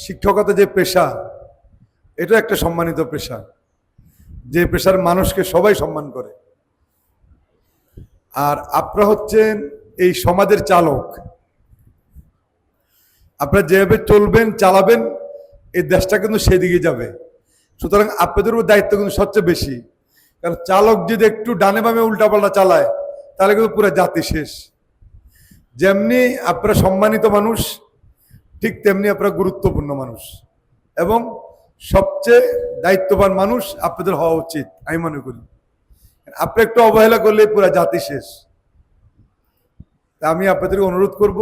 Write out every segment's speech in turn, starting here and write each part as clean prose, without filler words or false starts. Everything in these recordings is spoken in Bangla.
শিক্ষকতা যে পেশা, এটা একটা সম্মানিত পেশা, যে পেশার মানুষকে সবাই সম্মান করে। আর আপনারা হচ্ছেন এই সমাজের চালক। আপনারা যেভাবে চলবেন, চালাবেন, এই দেশটা কিন্তু সেদিকে যাবে। সুতরাং আপনাদের উপর দায়িত্ব কিন্তু সবচেয়ে বেশি। কারণ চালক যদি একটু ডানে বামে উল্টাপাল্টা চালায়, তাহলে কিন্তু পুরো জাতি শেষ। যেমনি আপনারা সম্মানিত মানুষ, ঠিক তেমনি আপনারা গুরুত্বপূর্ণ মানুষ এবং সবচেয়ে দায়িত্ববান মানুষ আপনাদের হওয়া উচিত আমি মনে করি। আপনি একটু অবহেলা করলে পুরো জাতি শেষ। তা আমি আপনাদেরকে অনুরোধ করব,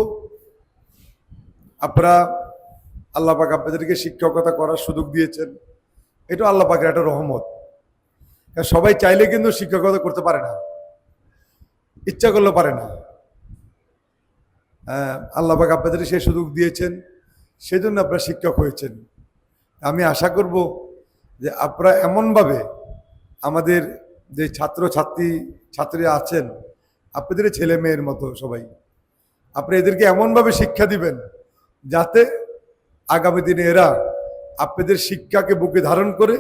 আপনারা, আল্লাহ পাক আপনাদেরকে শিক্ষকতা করার সুযোগ দিয়েছেন, এটা আল্লাহ পাকের একটা রহমত। সবাই চাইলে কিন্তু শিক্ষকতা করতে পারে না, ইচ্ছা করলে পারে না। আল্লাহ পাক আপনাদের সেই সুযোগ দিয়েছেন, সেই জন্য আপনারা শিক্ষক হয়েছেন। আমি আশা করব যে আপনারা এমনভাবে আমাদের যে ছাত্রীরা আছেন, আপনাদের ছেলে মেয়ের মতো সবাই, আপনি এদেরকে এমনভাবে শিক্ষা দিবেন যাতে আগামী দিনে এরা আপনাদের শিক্ষাকে বুকে ধারণ করে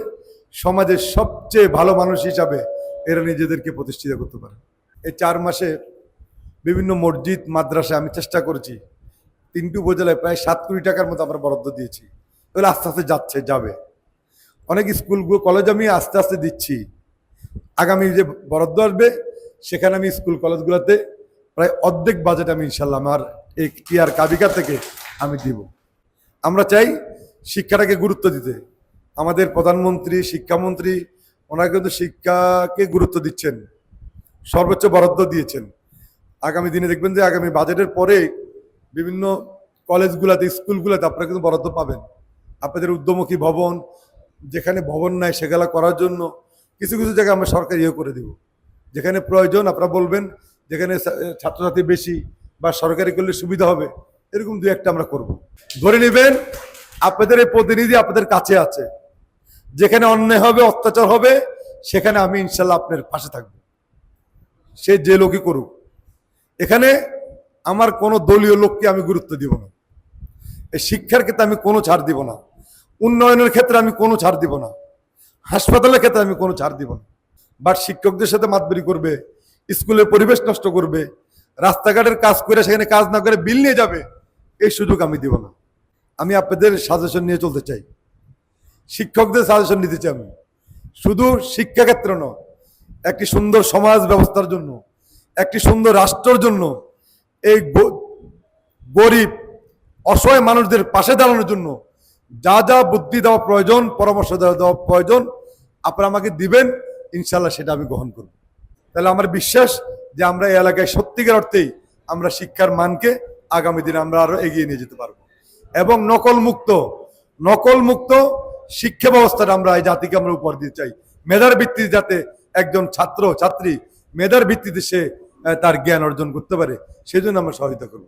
সমাজের সবচেয়ে ভালো মানুষ হিসাবে এরা নিজেদেরকে প্রতিষ্ঠিত করতে পারে। এই 4 মাসে বিভিন্ন মসজিদ মাদ্রাসায় আমি চেষ্টা করেছি। 3টি উপজেলায় প্রায় 7 কোটি টাকার মতো আমরা বরাদ্দ দিয়েছি। এগুলো আস্তে আস্তে যাবে। অনেক স্কুলগুলো, কলেজ আমি আস্তে আস্তে দিচ্ছি। আগামী যে বরাদ্দ আসবে সেখানে আমি স্কুল কলেজগুলোতে প্রায় অর্ধেক বাজেট আমি ইনশাল্লাহ আমার এই টিআর কাবিকা থেকে আমি দিব। আমরা চাই শিক্ষাটাকে গুরুত্ব দিতে। আমাদের প্রধানমন্ত্রী, শিক্ষামন্ত্রী, ওনারা কিন্তু শিক্ষাকে গুরুত্ব দিচ্ছেন, সর্বোচ্চ বরাদ্দ দিয়েছেন। আগামী দিনে দেখবেন যে আগামী বাজেটের পরে বিভিন্ন কলেজগুলোতে, স্কুলগুলোতে আপনারা কিন্তু বরাদ্দ পাবেন। আপনাদের উদ্যমুখী ভবন, যেখানে ভবন নাই সেগুলা করার জন্য কিছু কিছু জায়গায় আমরা সরকার করে দেব। যেখানে প্রয়োজন আপনারা বলবেন, যেখানে ছাত্রছাত্রী বেশি বা সরকারি করলে সুবিধা হবে, এরকম 2-1টা আমরা করব। ধরে নেবেন আপনাদের এই প্রতিনিধি আপনাদের কাছে আছে, যেখানে অন্যায় হবে, অত্যাচার হবে, সেখানে আমি ইনশাল্লাহ আপনার পাশে থাকবো, সে যে লোকই করুক। এখানে আমার কোনো দলীয় লোককে আমি গুরুত্ব দিব না। এই শিক্ষার ক্ষেত্রে আমি কোনো ছাড় দিব না, উন্নয়নের ক্ষেত্রে আমি কোনো ছাড় দিব না, হাসপাতালের ক্ষেত্রে আমি কোনো ছাড় দিব না। বাট শিক্ষকদের সাথে মাতবরি করবে, স্কুলের পরিবেশ নষ্ট করবে, রাস্তাঘাটের কাজ করে সেখানে কাজ না করে বিল নিয়ে যাবে, এই সুযোগ আমি দিব না। আমি আপনাদের সাজেশন নিয়ে চলতে চাই, শিক্ষকদের সাজেশন নিতে চাই। আমি শুধু শিক্ষাক্ষেত্র নয়, একটি সুন্দর সমাজ ব্যবস্থার জন্য, একটি সুন্দর রাষ্ট্রের জন্য, এই গরিব অসহায় মানুষদের পাশে দাঁড়ানোর জন্য যা যা বুদ্ধি দেওয়া প্রয়োজন, পরামর্শ দেওয়া প্রয়োজন, আপনারা আমাকে দিবেন, ইনশাল্লাহ সেটা আমি গ্রহণ করব। তাহলে আমার বিশ্বাস যে আমরা এই এলাকায় সত্যিকার অর্থেই আমরা শিক্ষার মানকে আগামী দিনে আমরা আরো এগিয়ে নিয়ে যেতে পারবো এবং নকল মুক্ত শিক্ষা ব্যবস্থাটা আমরা এই জাতিকে আমরা উপহার দিতে চাই। মেধার ভিত্তিতে যাতে একজন ছাত্র ছাত্রী মেধার ভিত্তিতে সে তার জ্ঞান অর্জন করতে পারে, সেই জন্য আমরা সহায়তা করব।